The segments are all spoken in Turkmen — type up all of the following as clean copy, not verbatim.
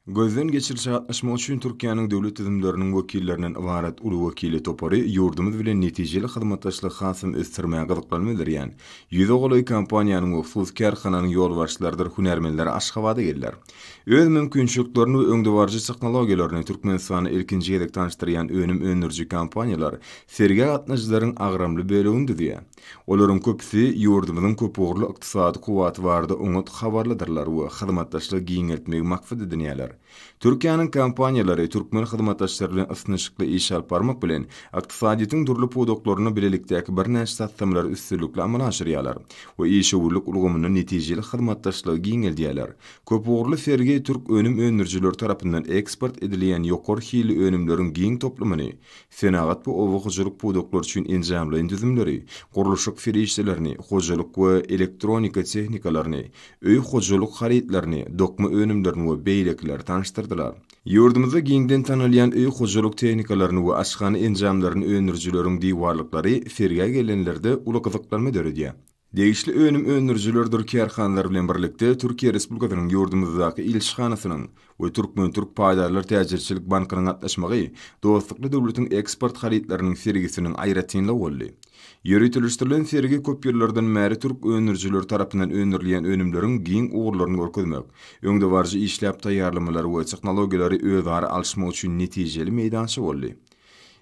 Gözden geçirişe gatnaşmak üçin Türkiýanyň döwlet tüzümleriniň wekillerinden ibaret uly wekili topary ýurdumyz bilen netijeli hyzmatdaşlyk hasym ösdürmäge gyzyklanma bildirýän. Ýüze goly kampaniýanyň wagtsyz karhananyň ýolbaşçylarydyr Hunermenler Aşgabatda geldiler. Öz mümkinçiliklerini we öňde tehnologiýalaryny Türkmenistana ilkinji gezek tanıştyrýan önüm öndürji kampaniýalar serge gatnaşjylaryň agramly böleginde diýär. Olaryň köpüsi ýurdumyzyň köp ugurly ykdysady kuwaty barada umut habarladyrlar we hyzmatdaşlyk giňeltmegi maksat edinýärler. Türkiýanyň kampaniýalary türkmen hyzmatdaşlary bilen ysnyşykly iş alyp barmak bilen ykdysadyýetyň durly pudoklaryny bilelikdäki bir näçe satdymlar üstünlikle amala aşyrýarlar we iş ugurlyk ulgamyny netijeli hyzmatdaşlygy giňeldýärler. Köp ugurly ferge türk önüm öndürjiler tarapyndan eksport edilýän ýokary hili önümleriň giň toplamyny, senagat we owakyjylyk pudoklar üçin enjamlayan düzümleri, gurulşyk ferişlerini, hojalyk we elektronika tehnikalaryny, öý hojalyk haritlaryny, dokma önümlerini we beýlekler tanıştırdılar. Ýurdumyzda giňden tanylýan öý hojalyk tehnikalaryny we aşgany enjamlaryny öndürjileriň diýwarlyklary ferge gelenlerde uly gyzyklanma döredýär. Degişli önüm öndürjilerdir karhanlar bilen birlikde Türkiýe Respublikasynyň ýurdumyzdaky ilişhanasynyň we Türk paýdarlar täjirçilik bankynyň gatnaşmagy dostlukly döwletiň eksport haritlarynyň sergisiniň aýratynly boldy. Ýöretilişdirilen sergi köp ýyllardan bäri türk öndürjiler tarapyndan öndürilýän önümleriň giň ugurlaryny görkezmek, öňde barjy işläp taýýarlamalar we tehnologiýalary özara alşmak üçin netijeli meýdançy boldy.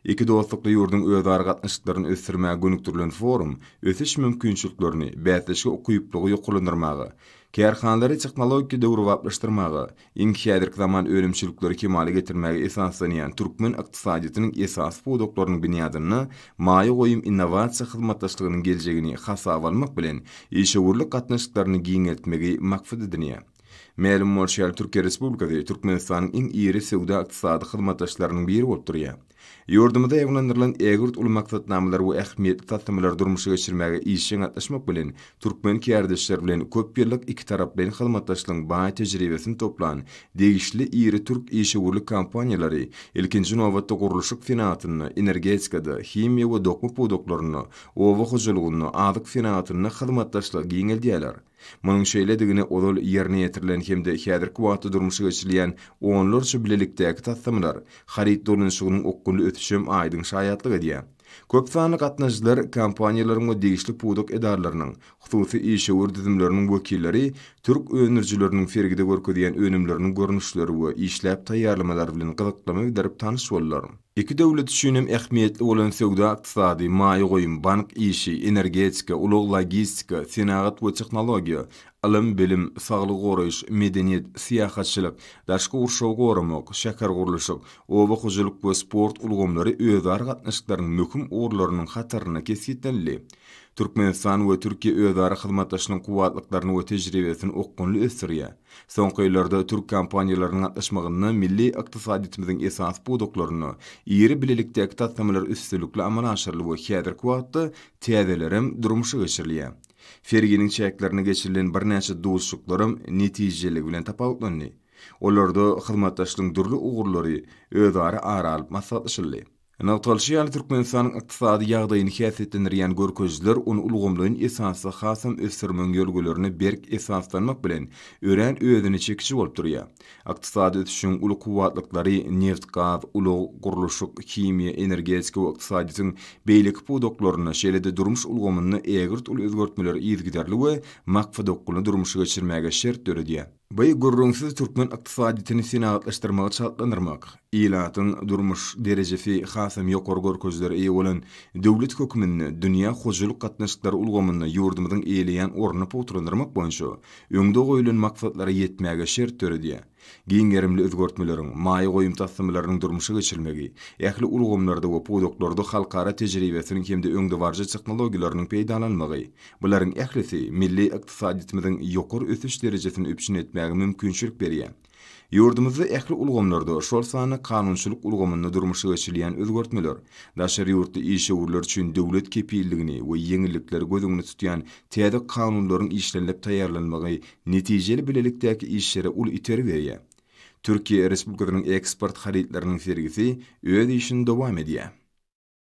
Iki dostlukly ýurdun özara gatnaşyklaryny ösdürmäge gönükdirilen forum, ösiş mümkinçiliklerini, bätleşik okuyuplygy ýokulandyrmagy, karhanlary tehnologik döwre wagtlaşdyrmagy, iňşaýadyk zaman ölümçilikleri kemale getirmäge esaslanýan türkmen ykdysadyýetynyň esas pudoklarynyň binýadyny, maýy goýum innovasiýa hyzmatdaşlygynyň geljegini hasaba almak bilen işgörlük gatnaşyklaryny giňeltmegi maksat edinýär. Ma'lum bolýar Türkiýe Respublikasy Türkmenistanyň iň iri sewda ykdysady hyzmatdaşlarynyň biri bolup durýar. Ýurdumyzda ýaglandyrylan egurt uly maksatnamalar we ähmiýetli tatdymlar durmuşa geçirmäge işiň atlaşmak bilen türkmen kärdeşler bilen köp ýyllyk iki tarap bilen hyzmatdaşlygyň baý tejribesini toplan degişli iri türk işgörlük kampaniýalary ilkinji nowatda gurulşyk finatyny, energetikada, himiýa we dokma pudoklaryny, owa hojalygyny, adyk finatyny hyzmatdaşlygy giňeldýärler. Munyň şeýledigine odol ýerine ýetirilen hemde häzirki wagtda durmuşa geçirilýän onlarça bilelikdäki tatdymlar, harit dolanşygynyň okkunly ötüşüm aýdyň şaýatlyk edýär. Köp sanly gatnaşjylar kampaniýalaryň we degişli pudok edarlarynyň, hususy işgör düzümleriniň wekilleri türk öndürjileriniň fergide görkezýän önümleriniň görnüşleri we işläp taýýarlamalar bilen gyzyklama bildirip tanyş boldular. İki döwlet üçin hem ähmiýetli bolan sewda ykdysady, maýy goýum, bank işi, energetika, ulyg logistika, senagat we tehnologiýa, ilim, bilim, saglyk goraýyş, medeniýet, syýahatçylyk, daşky urşaw goramak, şäher gurulşyk, owa hojalyk we sport ulgamlary özara gatnaşyklaryň möhüm ugurlarynyň hataryna kesgitlenli. Türkmenistan we Türkiýe özara hyzmatdaşlygyň kuwatlyklaryny we tejribesini okkunly ösdürýär. Soňky ýyllarda türk kampaniýalarynyň gatnaşmagyny milli ykdysadyýetimiziň esas pudoklaryny, iri bilelikdäki tatdymlar üstünlikle amala aşyrly we häzirki wagtda täzelerem durmuşa geçirilýär. Ferginiň çäklerini geçirilen bir näçe dostluklarym netijelik bilen tapawutlandy. Olarda hyzmatdaşlygyň durly ugurlary özara aralyp maslahatlaşyldy. Nagtalşy Türkmenistanyň ykdysady ýagdaýyny häsiýetlendirýän görkezler onu ulgamlaryň esasy hasam ösdürmeň ýolgalaryny berk esaslanmak bilen ören özüni çekişi bolup durýar. Ykdysady ötüşiň uly kuwatlyklary neft, gaz, uly gurulşyk, himiýa, energetika we ykdysadyýetyň beýlik pudoklaryny şeýlede durmuş ulgamyny egert uly özgertmeler ýyzgiderli we maksat okuluny durmuşa geçirmäge şert döredýär. Baý gurrunsyz türkmen ykdysadyýetyny senagatlaşdyrmagy çaltlandyrmak, ilatyň durmuş derejesi hasam ýokary görkezleri eýe bolan döwlet hökümini dünýä hojalyk gatnaşyklary ulgamyny ýurdumyzyň eýleýän orny puturlandyrmak boýunça öňde goýulan maksatlara ýetmäge şert töredýär. Giňerimli özgertmeleriň, maýy goýum tasdymlarynyň durmuşa geçirilmegi, ähli ulgamlarda we pudoklarda halkara tejribesiniň hemde öňde barjy tehnologiýalarynyň peýdalanmagy, bularyň ählisi milli ykdysadyýetimiziň ýokary ösüş derejesini öpüşin etmäge mümkinçilik berýär. Ýurdumyzda ähli ulgamlarda şol sany kanunçylyk ulgamyny durmuşa geçirilýän özgertmeler, daşary ýurtda işgörler üçin döwlet kepilligini we ýeňillikleri gözüňde tutýan täze kanunlaryň işlenip taýýarlanmagy netijeli bilelikdäki işlere ul iteri berýär. Türkiýe Respublikasynyň eksport haritlarynyň sergisi öz işini dowam edýär.